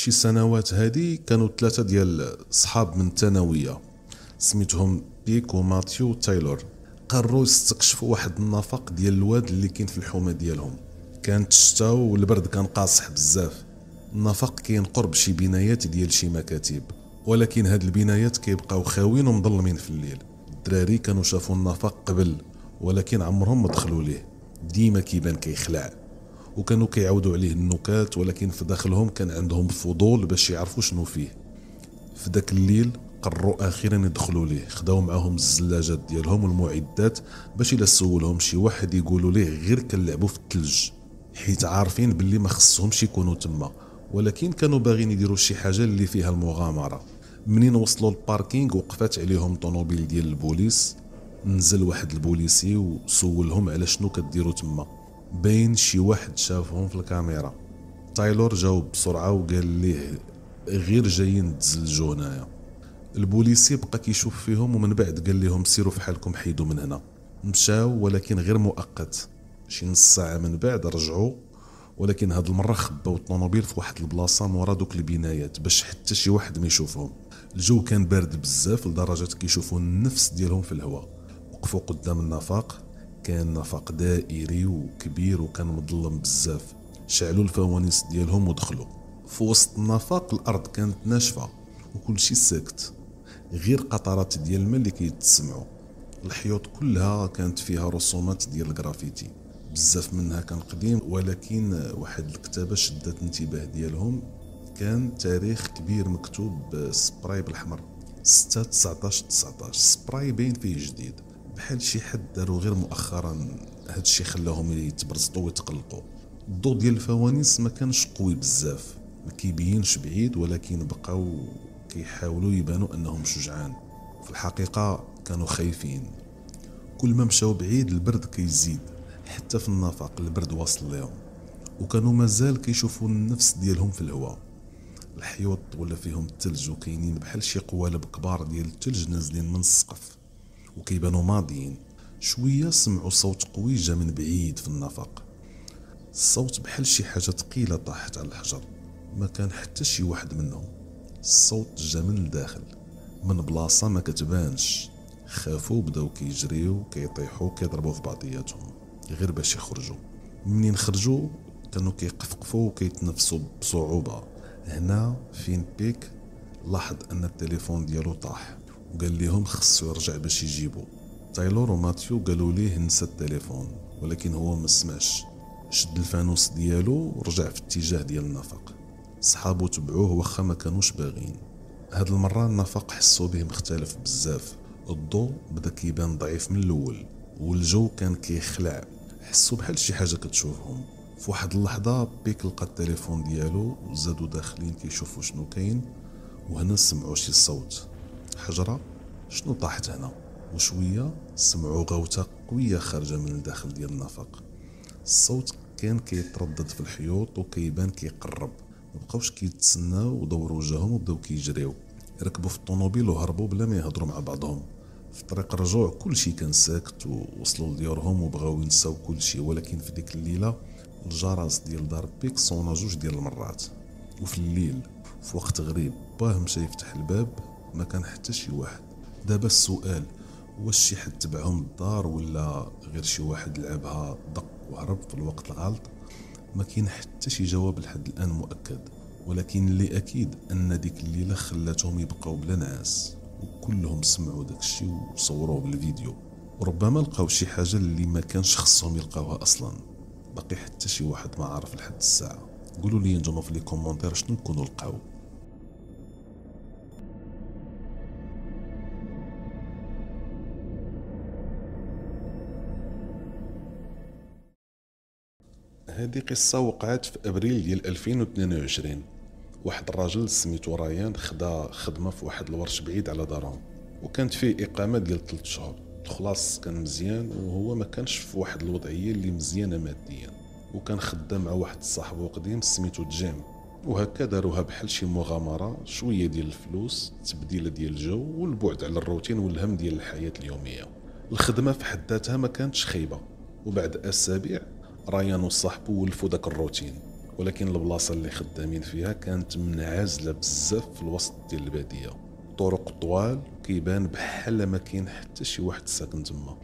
شي سنوات هادي كانوا ثلاثة ديال صحاب من الثانوية سميتهم بيك وماتيو وتايلور. قرروا يستكشفوا واحد النفق ديال الواد اللي كاين في الحومة ديالهم. كانت الشتا والبرد كان قاصح بزاف. النفق كاين قرب شي بنايات ديال شي مكاتب، ولكن هاد البنايات كيبقاو خاويين ومظلمين في الليل. الدراري كانوا شافوا النفق قبل، ولكن عمرهم ما دخلوا ليه، ديما كيبان كيخلع. وكانوا كيعاودوا عليه النكات، ولكن في داخلهم كان عندهم فضول باش يعرفوا شنو فيه. في داك الليل قرروا اخيرا يدخلوا ليه. خداو معاهم الزلاجات ديالهم والمعدات باش الا سولهم شي واحد يقولوا ليه غير كنلعبوا في الثلج، حيت عارفين باللي ما خصهمش يكونوا تما، ولكن كانوا باغيين يديروا شي حاجه اللي فيها المغامره. منين وصلوا الباركينغ وقفات عليهم طوموبيل ديال البوليس. نزل واحد البوليسي وسولهم على شنو كديروا تما. باين شي واحد شافهم في الكاميرا. تايلور جاوب بسرعه وقال ليه غير جايين نتزلجوا هنايا. البوليسي بقى كيشوف فيهم ومن بعد قال لهم سيروا في حالكم، حيدوا من هنا. مشاو ولكن غير مؤقت. شي نص ساعه من بعد رجعوا، ولكن هاد المره خباو الطوموبيل في واحد البلاصه مورا دوك البنايات باش حتى شي واحد ما يشوفهم. الجو كان بارد بزاف لدرجه كيشوفوا النفس ديالهم في الهواء. وقفوا قدام النفق. كان نفق دائري وكبير وكان مظلم بزاف. شعلوا الفوانيس ديالهم ودخلوا. في وسط النفق الارض كانت ناشفه وكل شيء ساكت، غير قطرات ديال الماء اللي كيتسمعوا. الحيوط كلها كانت فيها رسومات ديال الجرافيتي، بزاف منها كان قديم، ولكن واحد الكتابه شدت الانتباه ديالهم. كان تاريخ كبير مكتوب بسبراي بالاحمر 6 19 19. سبراي باين فيه جديد، بحال شي حد دارو غير مؤخرا. هادشي خلاهم يتبرزطوا ويتقلقوا. الضوء ديال الفوانيس ما كانش قوي بزاف، ما كيبينش بعيد، ولكن بقاو كيحاولوا يبانوا انهم شجعان. في الحقيقه كانوا خايفين. كل ما مشاو بعيد البرد كيزيد، حتى في النفق البرد واصل لهم. وكانوا مازال كيشوفوا النفس ديالهم في الهواء. الحيوط ولا فيهم الثلج وكاينين بحال شي قوالب كبار ديال الثلج نازلين من السقف وكيبانوا ماضيين. شويه سمعوا صوت قوي جا من بعيد في النفق. الصوت بحال شي حاجه ثقيله طاحت على الحجر. ما كان حتى شي واحد منهم. الصوت جا من الداخل، من بلاصه ما كتبانش. خافوا، بداو كيجريو كيطيحوا كيضربوا في بعضياتهم غير باش يخرجوا. منين خرجوا كانوا كيقفقفوا وكيتنفسوا بصعوبه. هنا فين بيك لاحظ ان التليفون ديالو طاح وقال لهم خصو يرجع باش يجيبو. تايلور وماتيو قالوا ليه نسى التليفون، ولكن هو ما سمعش. شد الفانوس ديالو ورجع في اتجاه ديال النفق. صحابو تبعوه واخا ما كانوش باغين. هاد المره النفق حسوا به مختلف بزاف. الضوء بدا كيبان ضعيف من الاول، والجو كان كيخلع. حسوا بحال شي حاجه كتشوفهم. في واحد اللحظه بيك لقى التليفون ديالو وزادوا داخلين كيشوفوا شنو كاين. وهنا سمعوا شي صوت. حجره شنو طاحت هنا؟ وشويه سمعوا غوته قويه خارجه من الداخل ديال النفق. الصوت كان كيتردد في الحيوط وكيبان كيقرب. مبقاوش كيتسناو ودوروا وجههم وبداو كيجريو. ركبوا في الطوموبيل وهربوا بلا ما يهضروا مع بعضهم. في طريق الرجوع كل شيء كان ساكت، ووصلوا لديورهم وبغاو ينساو كل شيء. ولكن في ديك الليله الجرس ديال دار بيك صونا 2 ديال المرات. وفي الليل في وقت غريب باه مشى يفتح الباب، ما كان حتى شي واحد. دابا السؤال، واش شي حد تبعهم الدار ولا غير شي واحد لعبها دق وهرب في الوقت الغلط؟ ما كاين حتى شي جواب لحد الان مؤكد. ولكن اللي اكيد ان ديك الليله خلاتهم يبقاو بلا نعاس، وكلهم سمعوا داك الشيء وصوروه بالفيديو. وربما لقاو شي حاجه اللي ما كانش خصهم يلقاوها اصلا. باقي حتى شي واحد ما عارف لحد الساعه. قولوا لي نتوما في لي كومونتير شنو نكونوا لقاو. هذه قصة وقعت في ابريل ديال 2022. واحد الراجل سميتو ريان خدا خدمة في واحد الورش بعيد على دارهم، وكانت فيه اقامة ديال 3 شهور. الخلاص كان مزيان، وهو ما كانش في واحد الوضعية اللي مزيانة ماديا. وكان خدام مع واحد صاحبو قديم سميتو جيم، وهكا داروها بحال شي مغامرة. شوية ديال الفلوس، تبديلة ديال الجو، والبعد على الروتين والهم ديال الحياة اليومية. الخدمة في حد ذاتها ما كانتش خيبة، وبعد اسابيع ريان وصاحبو ولفوا داك الروتين. ولكن البلاصه اللي خدامين فيها كانت منعزله بزاف في الوسط ديال الباديه، طرق طوال كيبان بحال ما كاين حتى شي واحد ساكن تما.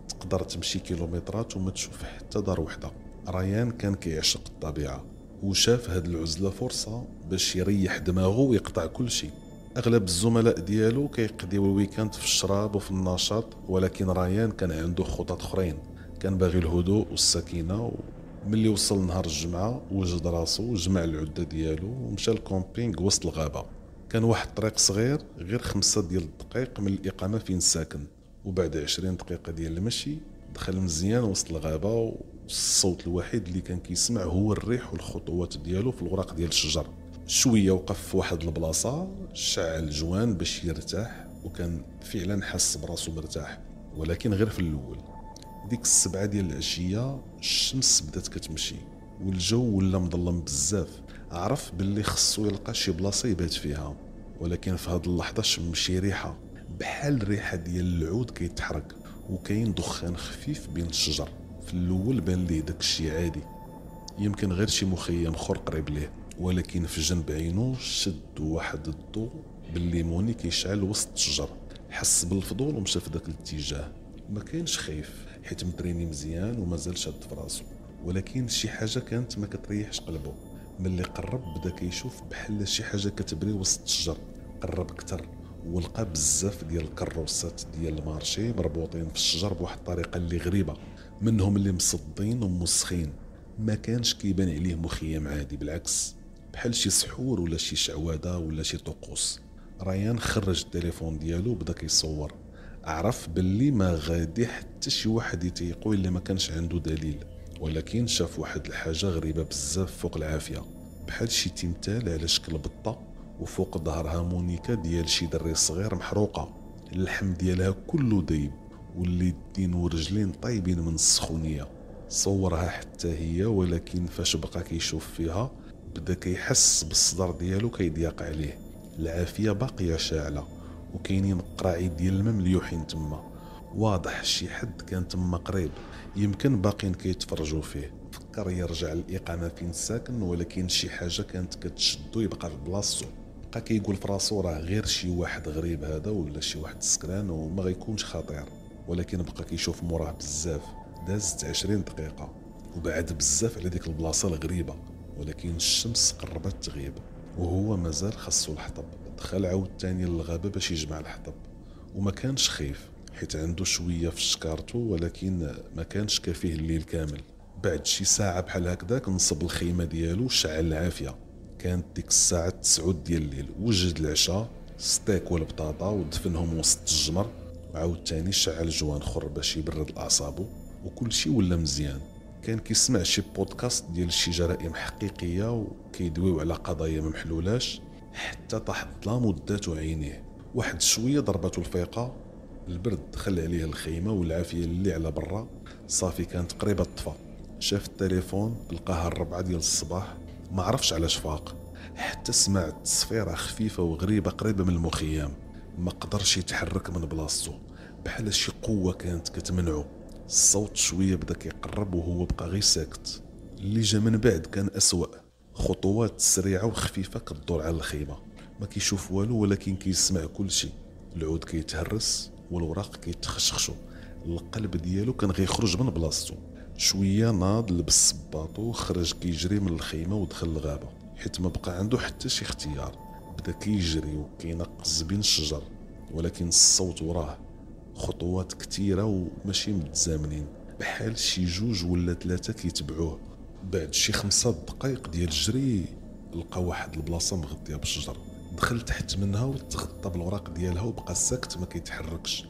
تقدر تمشي كيلومترات وما تشوف حتى دار وحده. ريان كان كيعشق الطبيعه وشاف هاد العزله فرصه باش يريح دماغه ويقطع كل شيء. اغلب الزملاء ديالو كيقضيو الويكاند في الشراب وفي النشاط، ولكن ريان كان عنده خطط اخرين. كان باغي الهدوء والسكينه. ملي وصل نهار الجمعه وجد راسو جمع العده ديالو ومشى الكومبينغ وسط الغابه. كان واحد الطريق صغير غير 5 ديال الدقائق من الاقامه فين ساكن، وبعد 20 دقيقه ديال المشي دخل مزيان وسط الغابه. والصوت الوحيد اللي كان كيسمع هو الريح والخطوات ديالو في الوراق ديال الشجر. شويه وقف في واحد البلاصه، شعل الجوان باش يرتاح، وكان فعلا حس براسو مرتاح، ولكن غير في الاول. ديك 7 ديال العشيه الشمس بدات كتمشي والجو ولا مظلم بزاف. عرف باللي خصو يلقى شي بلاصه يبات فيها، ولكن في هاد اللحظه شم شي ريحه بحال الريحه ديال العود كيتحرك، وكاين دخان خفيف بين الشجر. في الاول بان ليه داكشي عادي، يمكن غير شي مخيم اخر قريب ليه، ولكن في جنب عينو شد واحد الضوء بالليموني كيشعل وسط الشجر. حس بالفضول ومشى في داك الاتجاه. ما كانش خايف حيت متريني مزيان ومازال شاد في راسو، ولكن شي حاجه كانت ما كتريحش قلبه. ملي قرب بدا كيشوف بحال شي حاجه كتبري وسط الشجر. قرب كتر ولقى بزاف ديال الكروسات ديال المارشي مربوطين في الشجر بواحد الطريقه اللي غريبه، منهم اللي مصدين ومسخين. ما كانش كيبان عليه مخيم عادي، بالعكس بحال شي سحور ولا شي شعوذه ولا شي طقوس. ريان خرج التليفون ديالو وبدا كيصور. عرف باللي ما غادي حتى شي واحد يتيقو الا ما كانش عنده دليل، ولكن شاف واحد الحاجه غريبه بزاف فوق العافيه، بحال شي تمثال على شكل بطه، وفوق ظهرها مونيكا ديال شي دري صغير محروقه. اللحم ديالها كله دايب، واليدين ورجلين طايبين من السخونيه. صورها حتى هي، ولكن فاش بقى كيشوف فيها بدا كيحس بالصدر ديالو كيضيق عليه. العافيه باقيه شاعله، وكاينين قراعي ديال الماء مليوحين تما. واضح شي حد كان تما قريب، يمكن باقين كيتفرجوا فيه. فكر يرجع للاقامه فين ساكن، ولكن شي حاجه كانت كتشدو يبقى في بلاصتو. بقى كيقول في راسو راه غير شي واحد غريب هذا ولا شي واحد سكران وما غيكونش خطير، ولكن بقى كيشوف موراه بزاف. دازت 20 دقيقه وبعد بزاف على ديك البلاصه الغريبه، ولكن الشمس قربت تغيب وهو مازال خاصو الحطب. دخل عاود تاني للغابه باش يجمع الحطب، وما كانش خايف حيت عنده شويه في شكارته، ولكن ما كانش كافيه الليل كامل. بعد شي ساعه بحال هكذاك نصب الخيمه ديالو وشعل العافيه. كانت ديك الساعه 9 ديال الليل. وجد العشاء، ستيك والبطاطا، ودفنهم وسط الجمر، وعاود تاني شعل جوان اخر باش يبرد اعصابه. وكل شيء ولا مزيان. كان كيسمع شي بودكاست ديال شي جرائم حقيقيه وكيدويو على قضايا ما محلولاش، حتى طاح الظلام وداتو عينيه. واحد شويه ضربته الفيقه، البرد دخل عليه الخيمه، والعافيه اللي على برا صافي كانت قريبه تطفى. شاف التليفون لقاها 4 ديال الصباح. ما عرفش علاش فاق، حتى سمع تصفيره خفيفه وغريبه قريبه من المخيم. ما قدرش يتحرك من بلاصتو، بحال شي قوه كانت كتمنعو. الصوت شويه بدا كيقرب وهو بقى غير ساكت. اللي جا من بعد كان أسوأ. خطوات سريعه وخفيفه كتدور على الخيمه. ما كيشوف والو ولكن كيسمع كل شيء. العود كيتهرس والوراق كيتخشخشوا. القلب ديالو كان غيخرج من بلاصتو. شويه ناض، لبس صباطو، خرج كيجري من الخيمه ودخل الغابه، حيت ما بقى عنده حتى شي اختيار. بدا كيجري وكينقز بين الشجر، ولكن الصوت وراه. خطوات كتيره وماشي متزامنين، بحال شي 2 ولا 3 كيتبعوه. بعد شي 5 دقائق ديال الجري لقى واحد البلاصه مغطيه بالشجر. دخل تحت منها وتغطى بالوراق ديالها وبقى ساكت ما كيتحركش،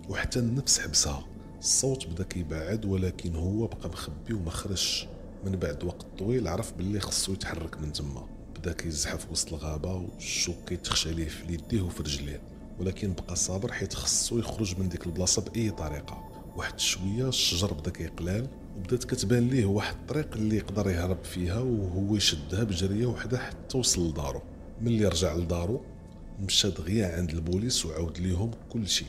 وحتى النفس حبسها. الصوت بدا كيبعد ولكن هو بقى مخبي وما خرجش. من بعد وقت طويل عرف باللي خصو يتحرك من تما. بدا كيزحف وسط الغابه والشوك كيتخشى ليه في يديه وفي رجليه، ولكن بقى صابر حيت خصو يخرج من ديك البلاصه باي طريقه. واحد شويه الشجر بدا كيقلال، وبدات كتبان ليه واحد الطريق اللي يقدر يهرب فيها، وهو يشدها بجريه وحده حتى وصل لدارو. ملي رجع لدارو مشى دغيا عند البوليس وعاود ليهم كل شيء.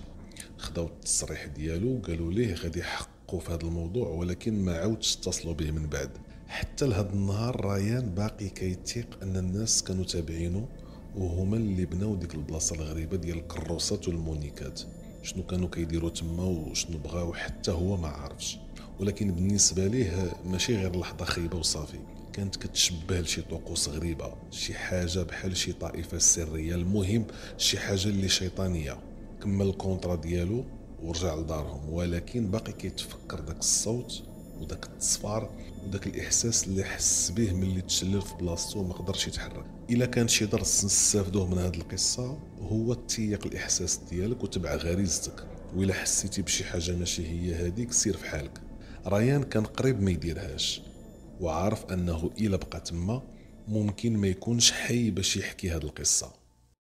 خداو التصريح ديالو وقالوا ليه غادي يحققوا في هذا الموضوع، ولكن ما عاودش اتصلوا به من بعد. حتى لهذا النهار ريان باقي كيتيق ان الناس كانوا تابعينه، وهما اللي بناو ديك البلاصه الغريبه ديال الكروسات والمونيكات. شنو كانوا كيديروا تما وشنو بغاو حتى هو ما عارفش، ولكن بالنسبه ليه ماشي غير لحظه خايبه وصافي، كانت كتشبه لشي طقوس غريبه، شي حاجه بحال شي طائفه سريه، المهم شي حاجه اللي شيطانيه. كمل الكونطرا ديالو ورجع لدارهم، ولكن باقي كيتفكر داك الصوت وداك التصفار وداك الاحساس اللي حس به ملي تشلل في بلاصتو وما قدرش يتحرك. الا كان شي درس نستافدوه من هذه القصه هو تيق الاحساس ديالك وتبع غريزتك، وإلا حسيتي بشي حاجه ماشي هي هذيك سير في حالك. ريان كان قريب ما يديرهاش، وعارف انه الا بقى تما ممكن ما يكونش حي باش يحكي هذه القصه.